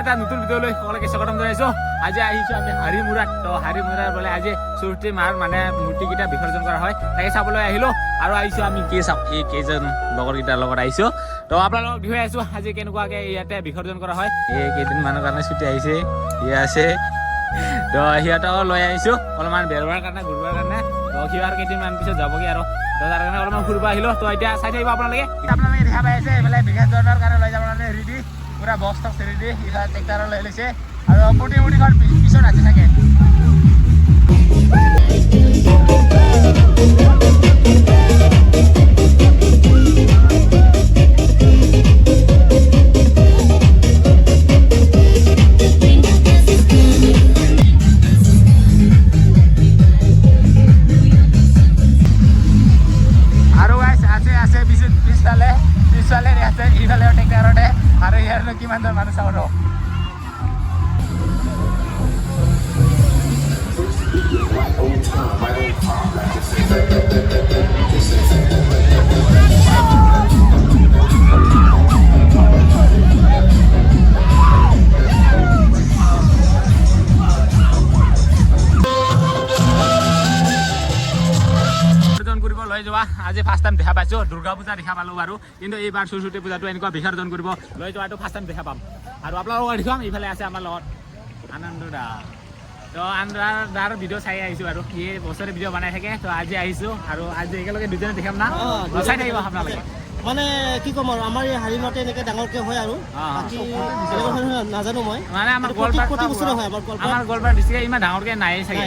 এটা নতুন ভিডিঅ'লৈ সকলোকে স্বাগতম জনাইছোঁ। আজি আহিছোঁ আমি হাৰিমুৰাত। তো হাৰিমুৰাৰ বোলে আজি সৰস্বতী মাৰ মানে মূৰ্তিকেইটা বিসৰ্জন কৰা হয়, তাকে চাবলৈ আহিলোঁ। আৰু আহিছোঁ আমি এই কেইজন লগৰকেইটাৰ লগত আহিছোঁ। তো আপোনালোকক দেখুৱাই আছোঁ আজি কেনেকুৱাকৈ ইয়াতে বিসৰ্জন কৰা হয়। এই কেইদিনমানৰ কাৰণে ছুটি আহিছে, আছে। তো সিহঁতক লৈ আহিছোঁ অলপমান বেৰবাৰ কাৰণে, ঘূৰিবৰ কাৰণে। তো সি আৰু কেইদিনমান পিছত যাবগৈ আৰু। তো তাৰ কাৰণে অলপমান ঘূৰিব আহিলোঁ। তো এতিয়া চাই থাকিব আপোনালোকে দেখা পাই আছে এইফালে বিসৰ্জনৰ কাৰণে লৈ যাবৰ কাৰণে ৰেডি, পুৰা বক্স টক্স ৰেডি। ইফালে ট্ৰেক্টৰ লৈ লৈছে আৰু মুটিখন পিছত আছে চাগে। পিছফালে আছে ইফালেও ট্ৰেক্টৰতে আৰু ইয়াৰনো কিমান জন মানুহ চাওঁ ৰ। লৈ যোৱা আজি ফাৰ্ষ্ট টাইম দেখা পাইছোঁ। দুৰ্গা পূজা দেখা পালোঁ বাৰু, কিন্তু এইবাৰ সৰস্বতী পূজাটো এনেকুৱা বিসৰ্জন কৰিব লৈ যোৱাটো ফাৰ্ষ্ট টাইম দেখা পাম। আৰু আপোনালোকক দেখুৱাম ইফালে আছে আমাৰ লগত আনন্দ দা। তো আনন্দাৰ ভিডিঅ' চাই আহিছোঁ আৰু সি বছৰে ভিডিঅ' বনাই থাকে। তো আজি আহিছোঁ আৰু আজি একেলগে দুজনে দেখাম না, চাই থাকিব আপোনালোকে। মানে কি ক'ম আৰু আমাৰ এই হাৰিমুৰাতে এনেকৈ ডাঙৰকৈ হয় আৰু নাজানো মই, মানে আমাৰ গোৱালপাৰা হয় আমাৰ গোৱালপাৰা ডিষ্ট্ৰিক্টে ইমান ডাঙৰকৈ নাই চাগে।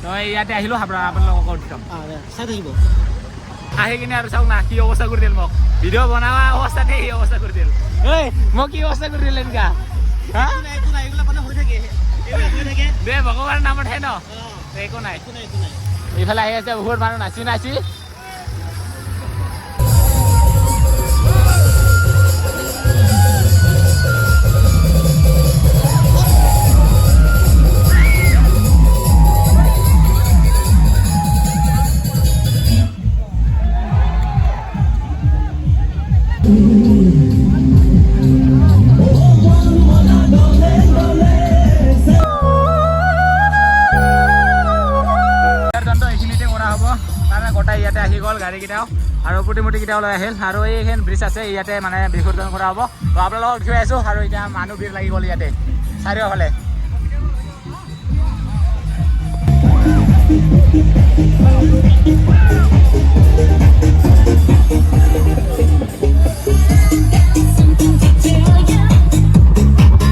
তো ইয়াতে আহিলোঁ আপোনালোকক দেখাম, চাই থাকিব। আহি কিনে আৰু চাওক না কি অৱস্থা কৰি দিল মোক, ভিডিঅ' বনোৱা অৱস্থাতে এই অৱস্থা কৰি দিল। ঐ মোক কি অৱস্থা কৰি দিলে এনেকা দে ভগৱানৰ নামতহে ন, একো নাই। এইফালে আহি আছে বহুত মানুহ নাচি নাচি। গোটাই ইয়াতে আহি গ'ল গাড়ীকেইটাও আৰু প্ৰতিমূৰ্তিকেইটাও লৈ আহিল। আৰু এইখন ব্ৰিজ আছে ইয়াতে মানে বিসৰ্জন কৰা হ'ব। তো আপোনালোকক দেখুৱাই আছোঁ। আৰু এতিয়া মানুহ ভিৰ লাগি গ'ল ইয়াতে চাৰিওফালে।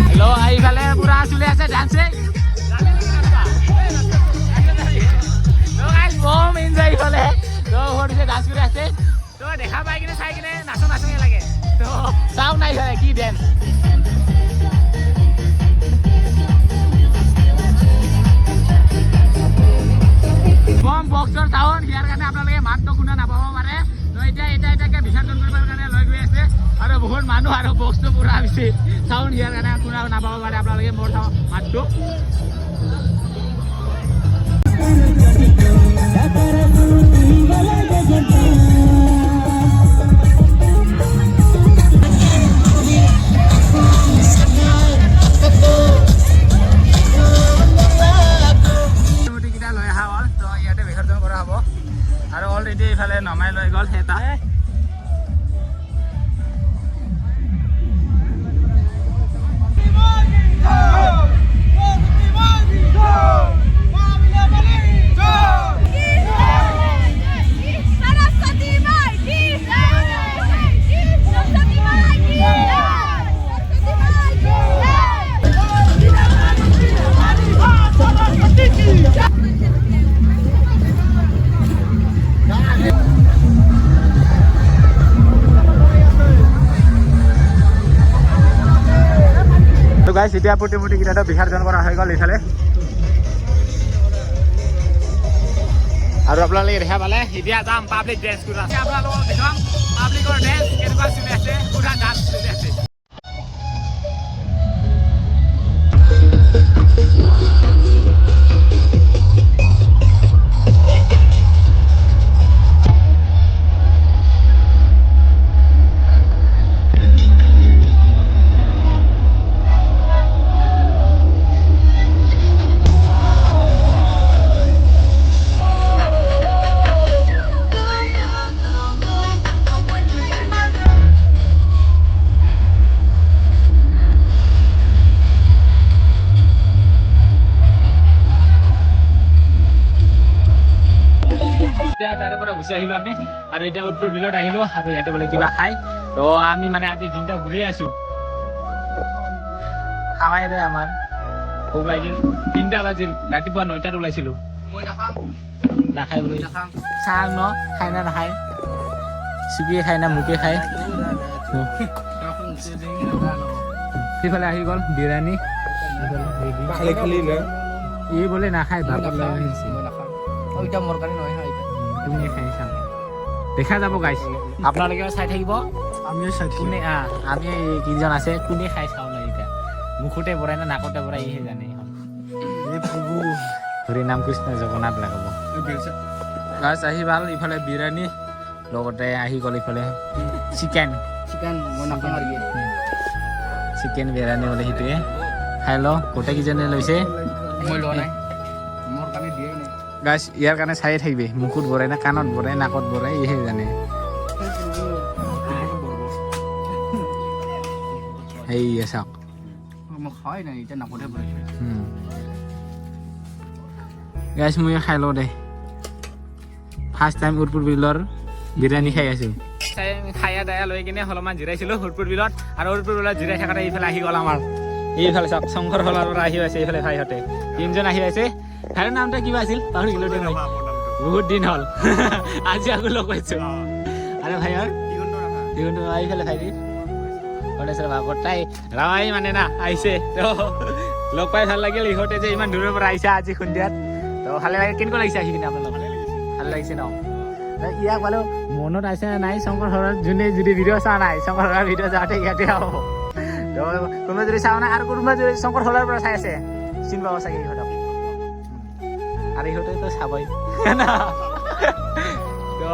হেল্ল' এইফালে পুৰা চলি আছে ডান্সিং, কম এনজয় ইফালে। তো সৰুছে ডান্স কৰি আছে। তো দেখা পাই কিনে চাই কিনে নাচো নাচোহে লাগে। তো চাওক নাই ইফালে কি ডেন্স। কম বক্সৰ চাউণ্ড, ইয়াৰ কাৰণে আপোনালোকে মাতটো শুনা নাপাব পাৰে। তো এটাকে বিসৰ্জন কৰিবৰ কাৰণে লৈ গৈ আছে আৰু বহুত মানুহ আৰু বক্সটো পুৰা বেছি চাউণ্ড, ইয়াৰ কাৰণে শুনা নাপাব পাৰে আপোনালোকে মোৰ মাতটো। লৈ অহা হ'ল, তো ইয়াতে বিসৰ্জন কৰা হ'ব। আৰু অলৰেডি এইফালে নমাই লৈ গ'ল এটা। গাইছ এতিয়া প্ৰতিমূৰ্তিকেইটাতো বিসৰ্জন কৰা হৈ গ'ল এইফালে। আৰু আপোনালোকে দেখা পালে এতিয়া যাম পাব্লিক ডেন্স কৰা। আপোনালোকক দেখাম পাব্লিকৰ ডেন্স কেনেকুৱা চলি আছে, পুৰা ডান্স চলি আছে। গুচি আহিলো আমি আৰু এতিয়া উত্তৰ বিলত আহিলো আৰু ইয়াতে বোলে কিবা খাই তো আমি মানে আজি দিনটা ঘূৰি আছো খাৱাই দে আমাৰ খুব লাগিল 3টা বাজিল ৰাতিপুৱা 9টাত ওলাইছিলো নাখাই বুলি চাহ ন খাই না নাখায় চুকিয়ে খাই না মুকে খায় সিফালে আহি গ'ল বিৰিয়ানী এই বোলে নাখায় ভাপত লৈ আহিছে তুমি খাই চাম দেখা যাব গাইছ আপোনালোকেও চাই থাকিব আমিও চাই কোনে আমি কিজন আছে কোনে খাই চাওঁ নাই এতিয়া মুখতে ভৰাই না নাকতে ভৰাই ইহে জানে হৰি নাম কৃষ্ণ জগন্নাথ লাগাব গাছ আহি ভাল ইফালে বিৰিয়ানী লগতে আহি গ'ল ইফালে চিকেন চিকেন বিৰিয়ানী বোলে সেইটোৱে খাই ল গোটেইকেইজনে লৈছে গাছ ইয়াৰ কাৰণে চায়ে থাকিবি মুখত ভৰাই না কাণত ভৰাই নাকত ভৰাই ইহে জানে এই চাওক গাছ মই খাই লওঁ দে ফাৰ্ষ্ট টাইম উদপুৰ বিলৰ বিৰিয়ানী খাই আছো খায়া দায়া লৈ কিনে অলপমান জিৰাইছিলো উদপুৰ বিলত আৰু উদপুৰ বিলত জিৰাই থাকোঁতে এইফালে আহি গ'ল আমাৰ এইফালে চাওক শংকৰ হলৰ পৰা আহি আছে এইফালে ভাইহঁতে 3জন আহি আছে ভাইৰ নামটো কিবা আছিল পাহৰি গ'লো দে বহুত দিন হ'ল আজি আকৌ লগ পাইছো আৰু ভাইৰ এইফালে ভাইটি ভাগত তাই ৰাৱাই মানে না আহিছে তো লগ পাই ভাল লাগিল ইহঁতে যে ইমান দূৰৰ পৰা আহিছে আজি সন্ধিয়াত তো ভালে লাগে কেনেকুৱা লাগিছে আহি কিনে আপোনালোক ভাল লাগিছে ন ইয়াক বাৰু মনত আছে নে নাই শংকৰ ঘৰত যোনে যদি ভিডিঅ' চোৱা নাই শংকৰ ঘৰৰ ভিডিঅ' যাওঁতে ইয়াতে হ'ব তো কোনোবা যদি চাওঁ নাই আৰু কোনোবা যদি শংকৰ ঘৰৰ পৰা চাই আছে চিনি পাব চাগে ইহঁতক আৰু ইহঁতেতো চাবই